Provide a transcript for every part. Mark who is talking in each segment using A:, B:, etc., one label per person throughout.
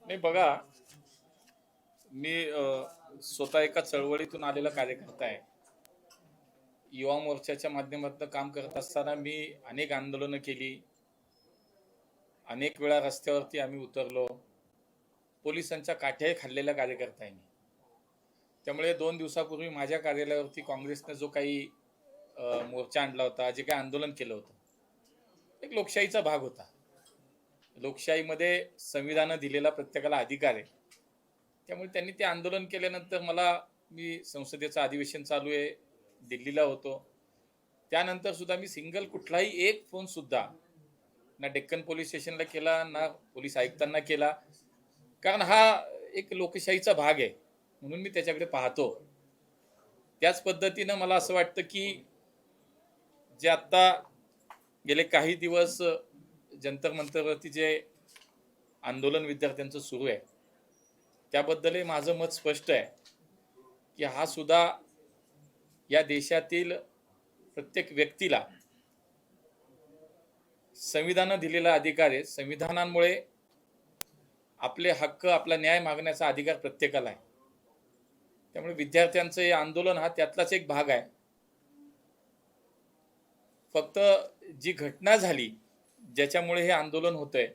A: नाही बघा, मी स्वतः एका चळवळीतून आलेला कार्यकर्ता आहे. युवा मोर्चाच्या माध्यमातून काम करत असताना मी अनेक आंदोलनं केली. अनेक वेळा रस्त्यावरती आम्ही उतरलो. पोलिसांच्या काठ्याही खाल्लेला कार्यकर्ता आहे मी. त्यामुळे 2 दिवसापूर्वी माझ्या कार्यालयावरती काँग्रेसनं जो काही मोर्चा आणला होता, जे काही आंदोलन केलं होतं, एक लोकशाहीचा भाग होता. लोकशाहीमध्ये संविधानं दिलेला प्रत्येकाला अधिकार आहे. त्यामुळे त्यांनी ते आंदोलन केल्यानंतर मी संसदेचं अधिवेशन चालू आहे, दिल्लीला होतो. त्यानंतर सुद्धा मी कुठलाही एक फोन सुद्धा ना डेक्कन पोलीस स्टेशनला केला, ना पोलीस आयुक्तांना केला. कारण हा एक लोकशाहीचा भाग आहे, म्हणून मी त्याच्याकडे पाहतो. त्याच पद्धतीनं मला असं वाटतं की जे आत्ता गेले काही दिवस जंतर मंतरवरती जे आंदोलन विद्यार्थ्यांचं सुरू आहे, त्याबद्दलही माझं मत स्पष्ट आहे की हा सुद्धा या देशातील प्रत्येक व्यक्तीला संविधानानं दिलेला अधिकार आहे. संविधानामुळे आपले हक्क, आपला न्याय मागण्याचा अधिकार प्रत्येकाला आहे. त्यामुळे विद्यार्थ्यांचं हे आंदोलन हा त्यातलाच एक भाग आहे. फक्त जी घटना झाली ज्याच्यामुळे हे आंदोलन होतंय,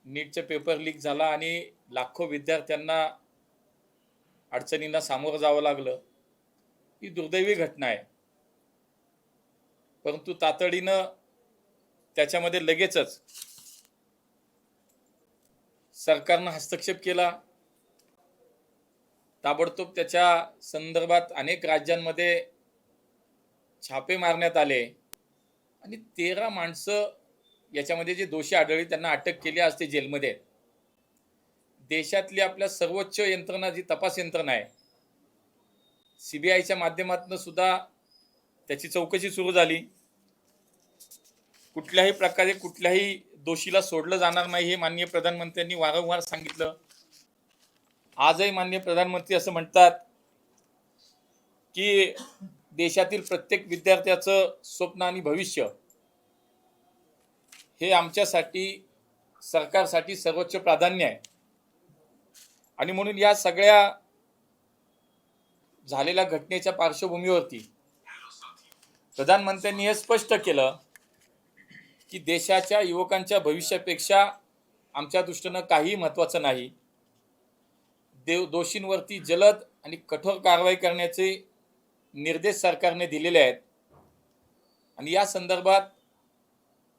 A: नीटचे पेपर लीक झाला आणि लाखो विद्यार्थ्यांना अडचणींना सामोरं जावं लागलं, ही दुर्दैवी घटना आहे. परंतु तातडीनं त्याच्यामध्ये लगेचच सरकारनं हस्तक्षेप केला. ताबडतोब त्याच्या संदर्भात अनेक राज्यांमध्ये छापे मारण्यात आले आणि 13 माणसं याच्यामध्ये जे दोषी आढळले त्यांना अटक केली. आज ते जेलमध्ये आहेत. देशातली आपल्या सर्वोच्च यंत्रणा, जी तपास यंत्रणा आहे, सीबीआयच्या माध्यमातून सुद्धा त्याची चौकशी सुरू झाली. कुठल्याही प्रकारे कुठल्याही दोषीला सोडलं जाणार नाही, हे माननीय प्रधानमंत्र्यांनी वारंवार सांगितलं. आजही माननीय प्रधानमंत्री असं म्हणतात की देशातील प्रत्येक विद्यार्थ्याचं स्वप्न आणि भविष्य हे आमच्यासाठी, सरकारसाठी सर्वोच्च प्राधान्य आहे. आणि म्हणून या सगळ्या झालेल्या घटनेच्या पार्श्वभूमीवरती प्रधानमंत्र्यांनी हे स्पष्ट केलं की देशाच्या युवकांच्या भविष्यापेक्षा आमच्या दृष्टीनं काही महत्त्वाचं नाही. दोषींवरती जलद आणि कठोर कारवाई करण्याचे निर्देश सरकारने दिलेले आहेत. आणि या संदर्भात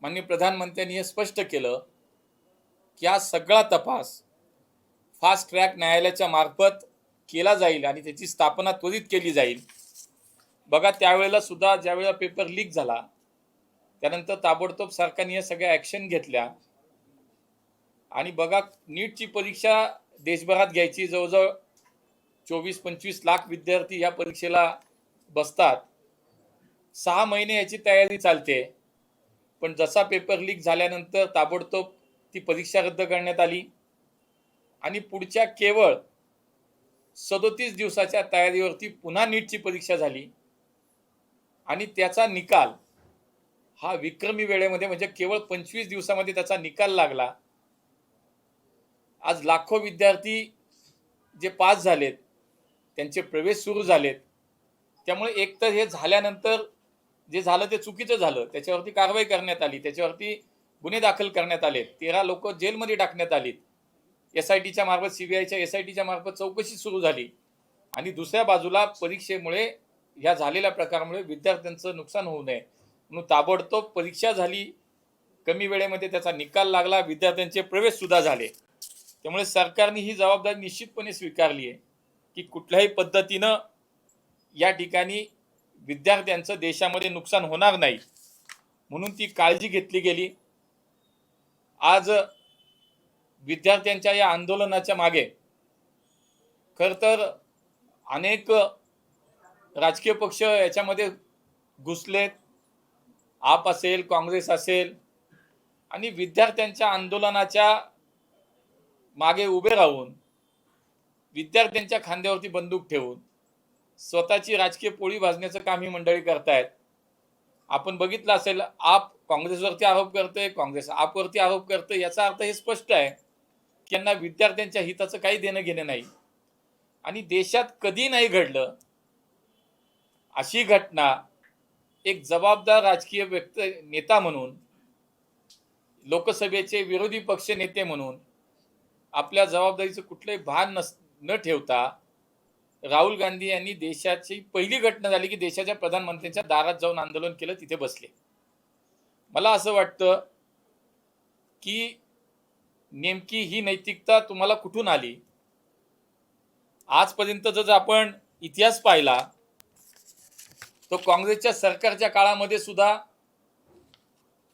A: माननीय प्रधानमंत्र्यांनी हे स्पष्ट केलं की हा सगळा तपास फास्ट ट्रॅक न्यायालयाच्या मार्फत केला जाईल आणि त्याची स्थापना त्वरित केली जाईल. बघा, त्यावेळेला सुद्धा ज्यावेळेला पेपर लीक झाला त्यानंतर ताबडतोब सरकारने या सगळ्या ॲक्शन घेतल्या. आणि बघा, नीटची परीक्षा देशभरात घ्यायची, जवळजवळ 24-25 लाख विद्यार्थी या परीक्षेला बसतात. 6 महिने याची तयारी चालते. पण जसा पेपर लीक झाल्यानंतर ताबडतोब ती परीक्षा रद्द करण्यात आली आणि पुढच्या केवळ 37 दिवसाच्या तयारीवरती पुन्हा नीटची परीक्षा झाली आणि त्याचा निकाल हा विक्रमी वेळेमध्ये, म्हणजे केवळ 25 दिवसामध्ये त्याचा निकाल लागला. आज लाखो विद्यार्थी जे पास झालेत त्यांचे प्रवेश सुरू झालेत. त्यामुळे एकतर हे झाल्यानंतर जे झालं ते चुकीचं झालं, त्याच्यावरती कारवाई करण्यात आली, त्याच्यावरती गुन्हे दाखल करण्यात आले, 13 लोक जेलमध्ये टाकण्यात आलीत. SITच्या मार्फत, सीबीआयच्या SITच्या मार्फत चौकशी सुरू झाली. आणि दुसऱ्या बाजूला परीक्षेमुळे, या झालेल्या प्रकारामुळे विद्यार्थ्यांचं नुकसान होऊ नये म्हणून ताबडतोब परीक्षा झाली, कमी वेळेमध्ये त्याचा निकाल लागला, विद्यार्थ्यांचे प्रवेश सुद्धा झाले. त्यामुळे सरकारने ही जबाबदारी निश्चितपणे स्वीकारली आहे की कुठल्याही पद्धतीनं या ठिकाणी विद्यार्थ्यांचं देशामध्ये नुकसान होणार नाही, म्हणून ती काळजी घेतली गेली. आज विद्यार्थ्यांच्या या आंदोलनाच्या मागे खरं तर अनेक राजकीय पक्ष याच्यामध्ये घुसलेत. आप असेल, काँग्रेस असेल, आणि विद्यार्थ्यांच्या आंदोलनाच्या मागे उभे राहून, विद्यार्थ्यांच्या खांद्यावरती बंदूक ठेवून स्वतःची राजकीय पोळी भाजण्याचं काम ही मंडळी करतायत. आपण बघितलं असेल, आप काँग्रेसवरती आरोप करते, काँग्रेस आपवरती आरोप करते. याचा अर्थ हे स्पष्ट आहे की यांना विद्यार्थ्यांच्या हिताचं काही देणं घेणं नाही आणि देशात कधी नाही घडलं अशी घटना एक जबाबदार राजकीय नेता म्हणून, लोकसभेचे विरोधी पक्ष नेते म्हणून आपल्या जबाबदारीचं कुठलंही भान न ठेवता राहुल गांधी यांनी देशाची पहिली घटना झाली की देशाच्या प्रधानमंत्र्यांच्या दारात जाऊन आंदोलन केलं, तिथे बसले. मला असं वाटतं की नेमकी ही नैतिकता तुम्हाला कुठून आली? आजपर्यंत जर आपण इतिहास पाहिला तो काँग्रेसच्या सरकारच्या काळामध्ये सुद्धा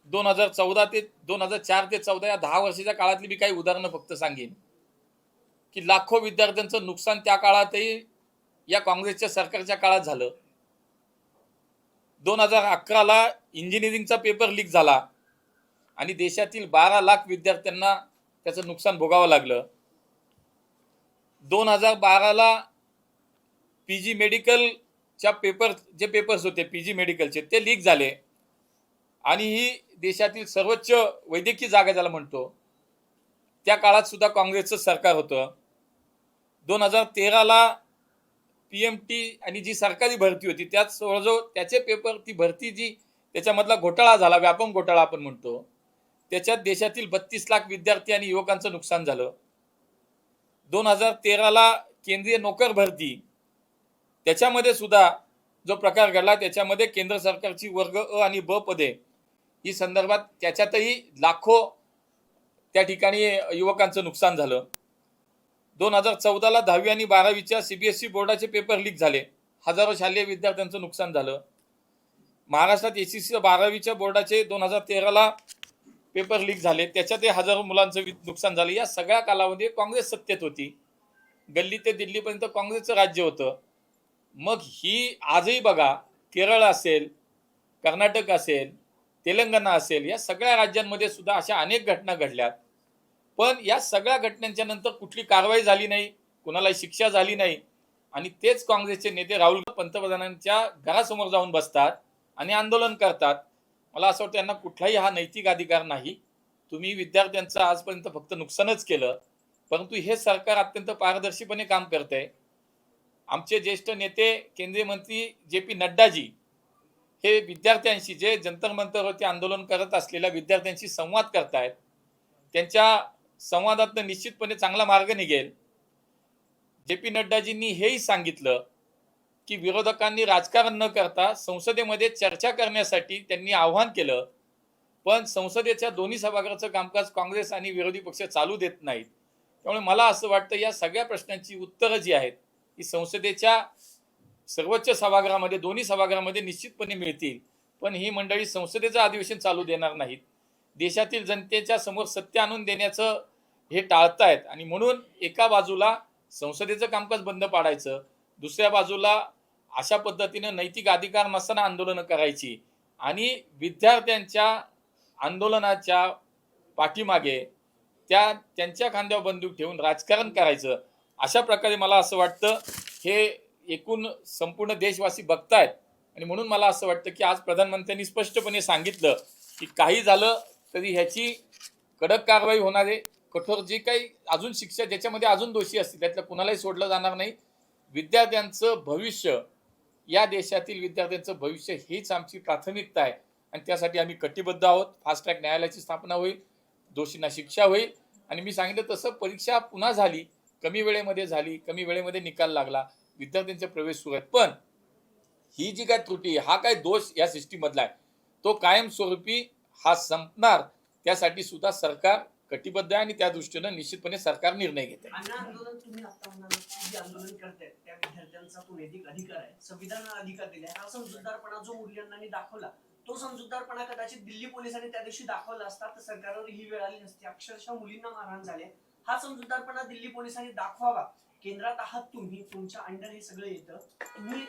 A: 2014 ते 2004 ते 14 या 10 वर्षाच्या काळातली मी काही उदाहरणं फक्त सांगेन की लाखो विद्यार्थ्यांचं नुकसान त्या काळातही या काँग्रेसच्या सरकारच्या काळात झालं. 2011ला इंजिनिअरिंगचा पेपर लीक झाला आणि देशातील 12 लाख विद्यार्थ्यांना त्याचं नुकसान भोगावं लागलं. 2012ला पीजी मेडिकलच्या जे पेपर्स होते पीजी मेडिकलचे ते लीक झाले आणि ही देशातील सर्वोच्च वैद्यकीय जागा ज्याला म्हणतो त्या काळात सुद्धा काँग्रेसचं सरकार होतं. 2013ला PMT आणि जी सरकारी भरती होती त्यात जवळजवळ त्याचे पेपर, ती भरती जी त्याच्यामधला घोटाळा झाला, व्यापम घोटाळा आपण म्हणतो, त्याच्यात देशातील 32 लाख विद्यार्थी आणि युवकांचं नुकसान झालं. 2013ला केंद्रीय नोकर भरती त्याच्यामध्ये सुद्धा जो प्रकार घडला त्याच्यामध्ये केंद्र सरकारची वर्ग अ आणि ब पदे ही संदर्भात त्याच्यातही लाखो त्या ठिकाणी युवकांचं नुकसान झालं. 2014ला 10वी आणि 12वीच्या CBSE बोर्डाचे पेपर लीक झाले, हजारो शालेय विद्यार्थ्यांचं नुकसान झालं. महाराष्ट्रात SEC 12वीच्या बोर्डाचे 2013ला पेपर लीक झाले, त्याच्यातही हजारो मुलांचं नुकसान झालं. या सगळ्या कालावधीत काँग्रेस सत्तेत होती, गल्ली ते दिल्लीपर्यंत काँग्रेसचं राज्य होतं. मग ही आजही बघा, केरळ असेल, कर्नाटक असेल, तेलंगणा असेल, या सगळ्या राज्यांमध्ये सुद्धा अशा अनेक घटना घडल्यात. पण या सगळ्या घटनांच्या नंतर कुठली कारवाई झाली नाही, कुणालाही शिक्षा झाली नाही आणि तेच काँग्रेसचे नेते राहुल पंतप्रधानांच्या घरासमोर जाऊन बसतात आणि आंदोलन करतात. मला असं वाटतं यांना कुठलाही हा नैतिक अधिकार नाही. तुम्ही विद्यार्थ्यांचं आजपर्यंत फक्त नुकसानच केलं, परंतु हे सरकार अत्यंत पारदर्शीपणे काम करतंय. आमचे ज्येष्ठ नेते केंद्रीय मंत्री JP नड्डाजी हे विद्यार्थ्यांशी, जे जंतर मंतरवरती आंदोलन करत असलेल्या विद्यार्थ्यांशी संवाद करतायत. त्यांच्या संवादातून निश्चितपणे चांगला मार्ग निघेल. JP नड्डाजींनी हेही सांगितलं की विरोधकांनी राजकारण न करता संसदेमध्ये चर्चा करण्यासाठी त्यांनी आव्हान केलं, पण संसदेच्या दोन्ही सभागृहाचं कामकाज काँग्रेस आणि विरोधी पक्ष चालू देत नाहीत. त्यामुळे मला असं वाटतं या सगळ्या प्रश्नांची उत्तरं जी आहेत ही संसदेच्या सर्वोच्च सभागृहामध्ये, दोन्ही सभागृहामध्ये निश्चितपणे मिळतील. पण ही मंडळी संसदेचं अधिवेशन चालू देणार नाहीत. देशातील जनतेच्या समोर सत्य आणून देण्याचं हे टाळतायत आणि म्हणून एका बाजूला संसदेचं कामकाज बंद पाडायचं, दुसऱ्या बाजूला अशा पद्धतीनं नैतिक अधिकार नसताना आंदोलनं करायची आणि विद्यार्थ्यांच्या आंदोलनाच्या पाठीमागे त्यांच्या खांद्यावर बंदूक ठेवून राजकारण करायचं. अशा प्रकारे मला असं वाटतं हे एकूण संपूर्ण देशवासी बघतायत आणि म्हणून मला असं वाटतं की आज प्रधानमंत्र्यांनी स्पष्टपणे सांगितलं की काही झालं तरी ह्याची कडक कारवाई होणार आहे. कठोर जे काही अजून शिक्षा ज्याच्यामध्ये अजून दोषी असतील त्यातलं कुणालाही सोडलं जाणार नाही. विद्यार्थ्यांचं भविष्य, या देशातील विद्यार्थ्यांचं भविष्य हीच आमची प्राथमिकता आहे आणि त्यासाठी आम्ही कटिबद्ध आहोत. फास्ट ट्रॅक न्यायालयाची स्थापना होईल, दोषींना शिक्षा होईल आणि मी सांगितलं तसं परीक्षा पुन्हा झाली, कमी वेळेमध्ये झाली, कमी वेळेमध्ये निकाल लागला, विद्यार्थ्यांचे प्रवेश सुरू आहेत. पण ही जी काय त्रुटी, हा काय दोष या सिस्टीममधला आहे, तो कायमस्वरूपी हा संपणार, त्यासाठी सुद्धा सरकार कटिबद्ध आहे आणि त्या दृष्टीनं निश्चितपणे सरकार निर्णय घेते.
B: आंदोलन तुम्ही आता म्हणालात जे आंदोलन करतायत त्या विद्यार्थ्यांचा तो नैतिक अधिकार आहे, संविधानाने अधिकार दिले आहे. हा समजूतदारपणा जो मूल्यांनी दाखवला, तो समजूतदारपणा कदाचित दिल्ली पोलिसांनी त्या दिवशी दाखवला असता तर सरकारवर ही वेळ आली नसती. अक्षरशः मुलींना मारहाण झाले. हा समजूतदारपणा दिल्ली पोलिसांनी दाखवावा. केंद्रात आहात तुम्ही, तुमच्या अंडर हे सगळं येतं. तुम्ही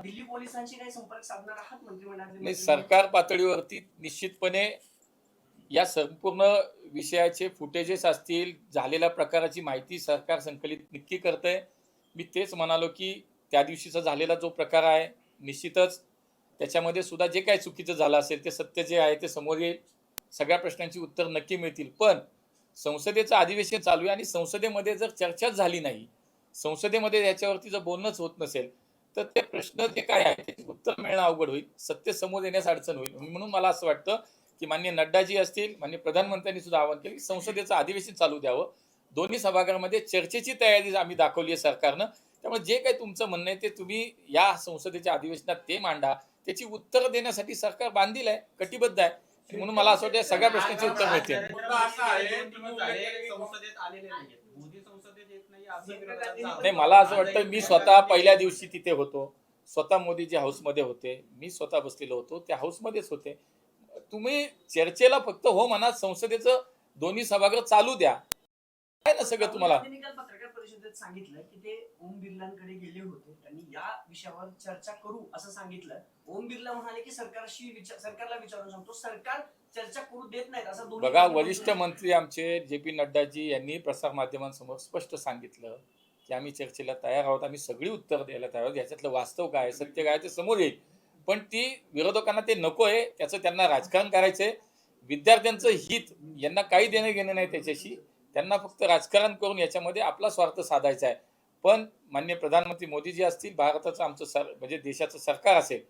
B: दिल्ली पोलिसांशी काही संपर्क साधणार आहात मंत्रिमंडळात?
A: सरकार पातळीवरती निश्चितपणे या संपूर्ण विषयाचे फुटेजेस असतील, झालेल्या प्रकाराची माहिती सरकार संकलित नक्की करतंय. मी तेच म्हणालो की त्या दिवशीचा झालेला जो प्रकार आहे निश्चितच त्याच्यामध्ये सुद्धा जे काही चुकीचं झालं असेल ते सत्य जे आहे ते समोर येईल. सगळ्या प्रश्नांची उत्तर नक्की मिळतील. पण संसदेचं अधिवेशन चालू आहे आणि संसदेमध्ये जर चर्चाच झाली नाही, संसदेमध्ये याच्यावरती जर बोलणंच होत नसेल, तर ते प्रश्न जे काय आहे त्याचे उत्तर मिळणं अवघड होईल, सत्य समोर येण्यास अडचण होईल. म्हणून मला असं वाटतं की माननीय नड्डाजी असतील, माननीय प्रधानमंत्र्यांनी सुद्धा आवाहन केलं की संसदेचं अधिवेशन चालू द्यावं. दोन्ही सभागृहामध्ये चर्चेची तयारी आम्ही दाखवली आहे सरकारनं. त्यामुळे जे काही तुमचं म्हणणं आहे ते तुम्ही या संसदेच्या अधिवेशनात ते मांडा. त्याची उत्तरं देण्यासाठी सरकार बांधील आहे, कटिबद्ध आहे. म्हणून मला असं वाटतं या सगळ्या प्रश्नांची उत्तर मिळतील.
C: मुद्दा असा आहे, तुम्ही उल्लेख केला की संसदेत आलेले नाहीयेत. मोदी संसदेत येत नाही असं विरोधकांचा आरोप.
A: नाही, मला असं वाटतं मी स्वतः पहिल्या दिवशी तिथे होतो. स्वतः मोदीजी हाऊसमध्ये होते. मी स्वतः बसलेलो होतो. त्या हाऊसमध्येच होते. तुम्ही चर्चेला फक्त हो म्हणा, संसदेचं दोन्ही सभागृह चालू द्या. आहे ना सगळं तुम्हाला.
B: त्यांनी काल पत्रकार परिषदेत सांगितलं की ते ओम बिर्लांकडे गेले होते, त्यांनी या विषयावर चर्चा करू असं सांगितलं. ओम बिर्ला म्हणाले की सरकारला विचारून सांगतो, सरकार चर्चा करू देत नाहीत असं दोन्ही
A: बघा, वरिष्ठ मंत्री आमचे जे.पी. नड्डाजी यांनी प्रसारमाध्यमांसमोर स्पष्ट सांगितलं की आम्ही चर्चेला तयार आहोत, आम्ही सगळी उत्तर द्यायला तयार आहोत. याच्यातलं वास्तव काय सत्य काय ते समोर येईल. पण ती विरोधकांना ते नको आहे, त्याचं त्यांना राजकारण करायचंय. विद्यार्थ्यांचं हित यांना काही देणं घेणं नाही त्याच्याशी. त्यांना फक्त राजकारण करून याच्यामध्ये आपला स्वार्थ साधायचा आहे. पण माननीय प्रधानमंत्री मोदीजी असतील, भारताचं आमचं म्हणजे देशाचं सरकार असेल,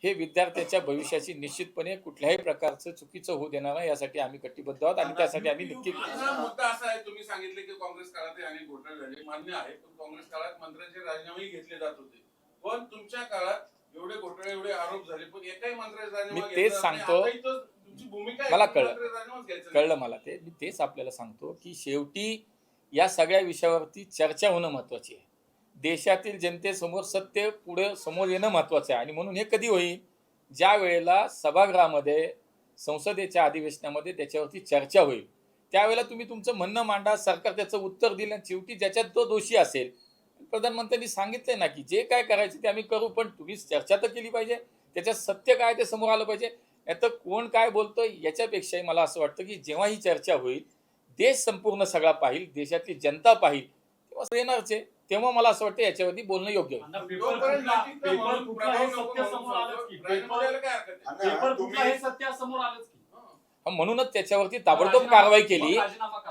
A: हे विद्यार्थ्याच्या भविष्याची निश्चितपणे कुठल्याही प्रकारचं चुकीचं होऊ देणार नाही, यासाठी आम्ही कटिबद्ध आहोत आणि त्यासाठी आम्ही नक्की.
C: माझा मुद्दा असा आहे, तुम्ही सांगितले की काँग्रेस काळात अनेक घोटाळे झाले, मान्य आहे. पण काँग्रेस काळात मंत्र्यांचे राजीनामेही घेतले जात होते. पण तुमच्या काळात एवढे घोटाळे, एवढे आरोप झाले, पण एकाही मंत्र्याचा राजीनामा
A: मी तेच
C: घेतला नाही.
A: सांगतो.
C: आता इथं तुमची भूमिका आहे
A: मला
C: की
A: कळलं.
C: मंत्र्याचा राजीनामाच घ्यायचा नाही.
A: कळलं मला ते. मी तेच आपल्याला सांगतो की शेवटी या सगळ्या विषयावरती चर्चा होणं महत्वाची आहे. देशातील जनतेसमोर सत्य पुढे समोर येणं महत्वाचं आहे. आणि म्हणून हे कधी होईल, ज्या वेळेला सभागृहामध्ये संसदेच्या अधिवेशनामध्ये त्याच्यावरती चर्चा होईल, त्यावेळेला तुम्ही तुमचं म्हणणं मांडा, सरकार त्याचं उत्तर दिलं. शेवटी ज्याच्यात तो दोषी असेल, प्रधानमंत्र्यांनी सांगितलंय ना की जे काय करायचं ते आम्ही करू, पण तुम्ही चर्चा तर केली पाहिजे. त्याच्यात सत्य काय ते समोर आलं पाहिजे. नाहीतर कोण काय बोलतोय याच्यापेक्षाही मला असं वाटतं की जेव्हा ही चर्चा होईल, देश संपूर्ण सगळा पाहिल, देशातली जनता पाहिल, तेव्हा येणारच आहे. तेव्हा मला असं वाटतं याच्यावरती बोलणं योग्य आहे.
C: तोपर्यंत नैतिकता म्हणून प्रभाव नको म्हणून राजीनामा द्यायला काय हरकत आहे?
A: म्हणूनच त्याच्यावरती ताबडतोब कारवाई केली.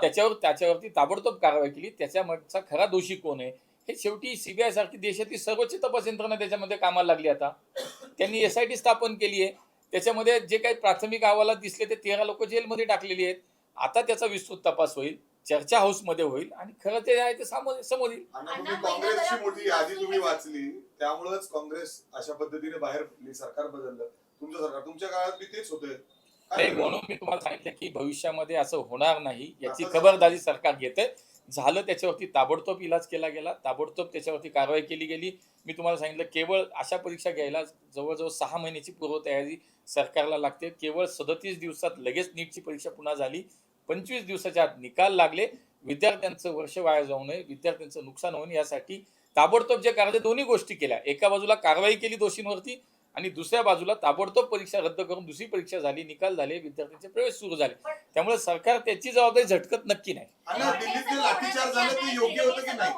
A: त्याच्यावरती ताबडतोब कारवाई केली. त्याच्यामागचा खरा दोषी कोण आहे हे शेवटी सीबीआय सारखी देशातील सर्वोच्च तपास यंत्रणा त्याच्यामध्ये कामाला लागली. आता त्यांनी SIT स्थापन केली आहे. त्याच्यामध्ये जे काही प्राथमिक अहवालात दिसले ते 13 लोक जेलमध्ये टाकलेली आहेत. आता त्याचा विस्तृत तपास होईल, चर्चा हाऊसमध्ये होईल आणि खरं ते आहे ते समोर येईल.
D: तुम्ही काँग्रेसची मोठी यादी तुम्ही वाचली, त्यामुळेच काँग्रेस अशा पद्धतीने बाहेर पडली, सरकार बदललं. तुमचं सरकार, तुमच्या काळात बी तेच होते.
A: म्हणून मी तुम्हाला सांगितलं की भविष्यामध्ये असं होणार नाही याची खबरदारी सरकार घेते. झालं त्याच्यावरती ताबडतोब इलाज केला गेला, ताबडतोब त्याच्यावरती कारवाई केली गेली. मी तुम्हाला सांगितलं केवळ अशा परीक्षा घ्यायला जवळजवळ 6 महिन्याची पूर्वतयारी सरकारला लागते. केवळ 37 दिवसात लगेच नीटची परीक्षा पुन्हा झाली. 25 दिवसाच्या आत निकाल लागले. विद्यार्थ्यांचं वर्ष वाया जाऊ नये, विद्यार्थ्यांचं नुकसान होऊ नये यासाठी ताबडतोब जे करायचे दोन्ही गोष्टी केल्या. एका बाजूला कारवाई केली दोषींवरती आणि दुसऱ्या बाजूला ताबडतोब परीक्षा रद्द करून दुसरी परीक्षा झाली, निकाल झाले, विद्यार्थ्यांचे प्रवेश सुरू झाले. त्यामुळे सरकार त्याची जबाबदारी झटकत नक्की नाही.
D: दिल्लीत लाठीचार्ज झालं ते योग्य होतं की नाही?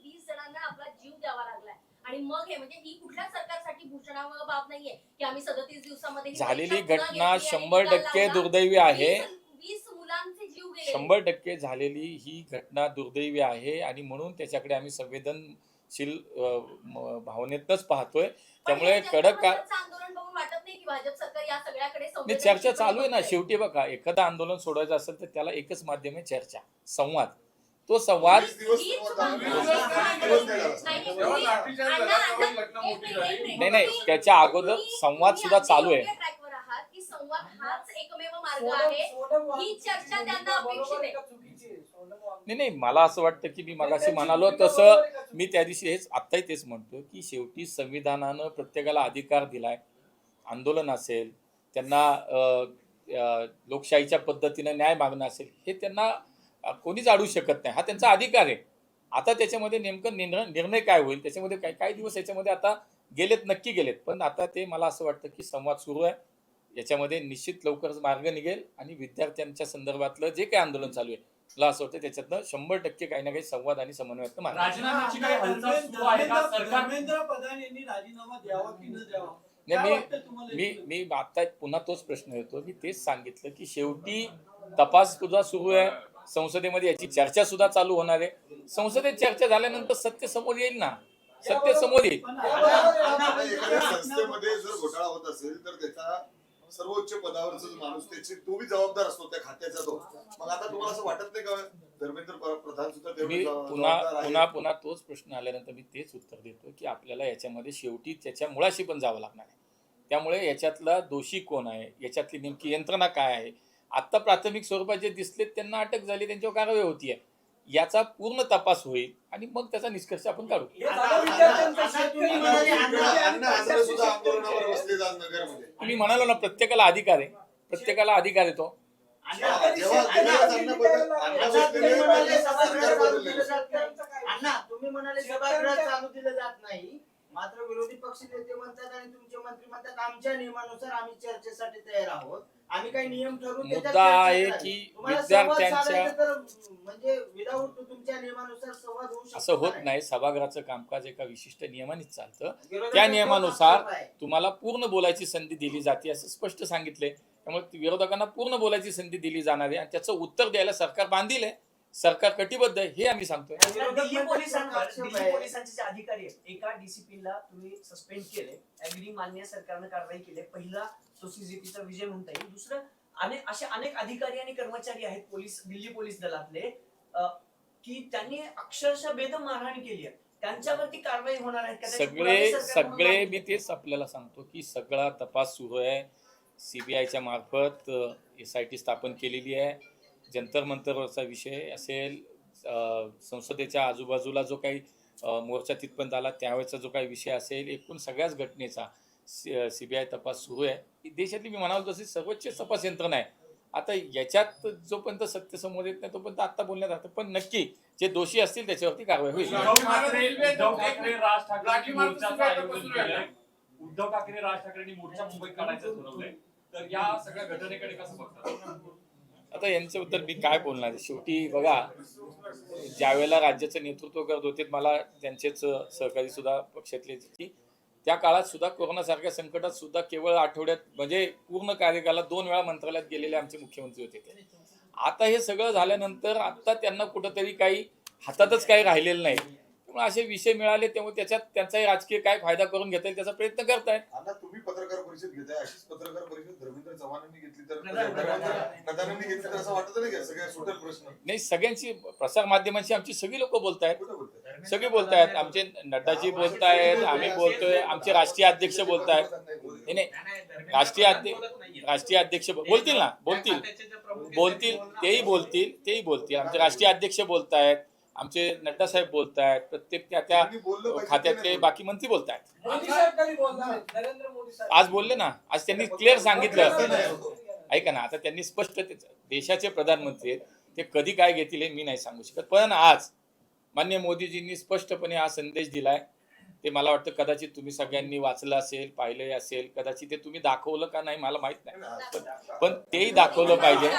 E: 20 जणांना आपला जीव द्यावा लागलाय आणि मग हे म्हणजे ही कुठल्या सरकारसाठी भूषणावह बाब नाहीये की आम्ही 37 दिवसामध्ये
A: झालेली घटना 100% दुर्दैवी आहे.
E: 20 मुलांचे जीव गेले.
A: 100% झालेली ही घटना दुर्दैवी आहे आणि म्हणून त्याच्याकडे आम्ही संवेदनशील भावनेतच पाहतोय. त्यामुळे कडक
E: आंदोलन बघून वाटत नाही की भाजप सरकार या सगळ्याकडे
A: चर्चा चालू आहे ना. शेवटी बघा, एखादं आंदोलन सोडायचं असेल तर त्याला एकच माध्यम आहे, चर्चा, संवाद. तो संवाद नाही, त्याच्या अगोदर संवाद सुद्धा चालू आहे.
E: संवाद हाच एकमेव मार्ग आहे. ही चर्चा त्यांना अपेक्षित आहे.
A: नाही, मला असं वाटतं की मी मगाशी म्हणालो तसं मी त्या दिवशी आत्ताही तेच म्हणतो की शेवटी संविधानानं प्रत्येकाला अधिकार दिलाय. आंदोलन असेल, त्यांना लोकशाहीच्या पद्धतीनं न्याय मागणं असेल, हे त्यांना कोणीच अडवू शकत नाही. हा त्यांचा अधिकार आहे. आता त्याच्यामध्ये नेमकं निर्णय काय होईल, त्याच्यामध्ये काही दिवस याच्यामध्ये आता गेलेत, नक्की गेलेत. पण आता ते मला असं वाटतं की संवाद सुरू आहे. याच्यामध्ये निश्चित लवकरच मार्ग निघेल आणि विद्यार्थ्यांच्या संदर्भातलं जे काही आंदोलन चालू आहे, मला असं वाटतं त्याच्यातनं 100% काही ना काही संवाद आणि समन्वयातनं मार्ग.
F: राजीनाम्याची काही हालचाल सुरू आहे का? सरकार
B: धर्मेंद्र प्रधान यांनी राजीनामा द्यावा की न द्यावा?
A: मी आता पुन्हा तोच प्रश्न येतो. मी तेच सांगितलं की शेवटी तपास सुद्धा सुरू आहे, संसदेमध्ये याची चर्चा सुद्धा चालू होणार आहे. संसदेत चर्चा झाल्यानंतर सत्य समोर येईल ना, सत्य समोर येईल.
D: एखाद्या संस्थेमध्ये जर घोटाळा होत असेल तर त्याचा सर्वोच्च पदावरचा जो माणूस त्याची तो बी जबाबदार असतो त्या खात्याचा तो. मग आता तुम्हाला असं वाटत नाही का धर्मेंद्र प्रधान सुद्धा तेवढे
A: मी
D: जबाबदार आहे?
A: पुन्हा तोच प्रश्न आल्यानंतर मी तेच उत्तर देतो की आपल्याला याच्यामध्ये शेवटी त्याच्या मुळाशी पण जावं लागणार आहे. त्यामुळे याच्यातला दोषी कोण आहे, याच्यातली नेमकी यंत्रणा काय आहे, आत्ता प्राथमिक स्वरूपात जे दिसले त्यांना अटक झाली, त्यांच्यावर कारवाई होतीये, याचा पूर्ण तपास होईल आणि मग त्याचा निष्कर्ष आपण काढू. तुम्ही म्हणालो ना प्रत्येकाला अधिकार आहे, प्रत्येकाला अधिकार आहे तो.
G: तुम्ही म्हणाले सभागृहात चालू दिलं जात नाही, मात्र विरोधी पक्ष नेते म्हणतात आणि तुमचे मंत्री म्हणतात आमच्या नियमानुसार आम्ही चर्चेसाठी तयार आहोत, आम्ही काही नियम ठरवून त्याच्यात
A: मुद्दा
G: चर्चा
A: आहे
G: करावी.
A: की
G: तुम्हाला संवाद
A: विद्यार्थ्यांच्या
G: साधायचा तर म्हणजे विदाऊट तुमच्या नियमानुसार संवाद होऊ शकतो
A: असं होत
G: का
A: नाही. सभागृहाचं कामकाज एका विशिष्ट नियमानेच चालतं.
G: विरोधकांचा
A: त्या नियमानुसार
G: आक्षेप आहे.
A: तुम्हाला पूर्ण बोलायची संधी दिली जाते असं स्पष्ट सांगितलंय. त्यामुळे विरोधकांना पूर्ण बोलायची संधी दिली जाणार आहे आणि त्याचं उत्तर द्यायला सरकार बांधील आहे, सरकार कटिबद्ध आहे, हे आम्ही सांगतोय.
B: दिल्ली पोलिसांचे जे अधिकारी आहेत, एका डीसीपीला तुम्ही सस्पेंड केले, ऍग्री मान्य सरकारनं कारवाई केली. पहिला तो सीसीपीचा विजय म्हणता येईल. दुसरं असे अनेक अधिकारी आणि कर्मचारी आहेत पोलीस, दिल्ली पोलीस दलातले, की त्यांनी अक्षरशः बेदम मारहाण केली आहे. त्यांच्यावरती कारवाई होणार आहे का? त्याची पुरावे सरकार म्हणून
A: सगळे
B: आहे.
A: मी तेच आपल्याला सांगतो की सगळा तपास सुरू आहे. सीबीआयच्या मार्फत SIT स्थापन केलेली आहे. जंतर मंतरवरचा विषय असेल, संसदेच्या आजूबाजूला जो काही मोर्चा तिथपर्यंत आला त्यावेळेचा जो काही विषय असेल, एकूण सगळ्याच घटनेचा CBI तपास सुरू आहे. देशातली मी म्हणालो तशी सर्वोच्च तपास यंत्रणा आहे. आता याच्यात जोपर्यंत सत्य समोर येत नाही तोपर्यंत आता बोलण्यात राहतं, पण नक्की जे दोषी असतील त्याच्यावरती कारवाई होईल.
F: उद्धव ठाकरे राज ठाकरेंनी मोर्चाचं आयोजन केलंय. उद्धव ठाकरे राज ठाकरेंनी मोर्चा मुंबईत काढायचं ठरवलंय, तर या सगळ्या घटनेकडे कसं बघतात?
A: आता यांच्याबद्दल मी काय बोलणार. शेवटी बघा, ज्या वेळेला राज्याचं नेतृत्व करत होते मला त्यांचेच सहकारी सुद्धा पक्षातले, की त्या काळात सुद्धा कोरोनासारख्या संकटात सुद्धा केवळ आठवड्यात म्हणजे पूर्ण कार्यकालात 2 वेळा मंत्रालयात गेलेले आमचे मुख्यमंत्री होते ते. आता हे सगळं झाल्यानंतर आता त्यांना कुठंतरी काही हातातच काही राहिलेलं नाही. त्यामुळे असे विषय मिळाले त्यामुळे त्याच्यात त्यांचाही राजकीय काय फायदा करून घेता येईल त्याचा प्रयत्न करतायत.
D: आता तुम्ही पत्रकार परिषद घेताय, अशीच पत्रकार परिषद धर्मेंद्र चव्हाणांनी घेतली तर प्रधानांनी घेतली तर असं वाटत नाही का सगळ्या सुटेल प्रश्न?
A: नाही, सगळ्यांची प्रसार माध्यमांची आमची सगळी लोक बोलतायत,
D: कुठं बोलताय?
A: सगळे बोलतायत. आमचे नड्डाजी बोलतायत, आम्ही बोलतोय, आमचे राष्ट्रीय अध्यक्ष बोलतायत. नाही, राष्ट्रीय अध्यक्ष बोलतील ना, बोलतील तेही बोलतील. आमचे राष्ट्रीय अध्यक्ष बोलतायत, आमचे नड्डा साहेब बोलतायत, प्रत्येक त्या खात्यातले बाकी मंत्री बोलतायत. आज बोलले ना, आज त्यांनी क्लिअर सांगितलं. ऐका ना, आता त्यांनी स्पष्ट देशाचे प्रधानमंत्री आहेत, ते कधी काय घेतील हे मी नाही सांगू शकत. पण आज माननीय मोदीजींनी स्पष्टपणे हा संदेश दिलाय. ते मला वाटतं कदाचित तुम्ही सगळ्यांनी वाचलं असेल, पाहिलं असेल, कदाचित ते तुम्ही दाखवलं का नाही मला माहित नाही, पण तेही दाखवलं पाहिजे.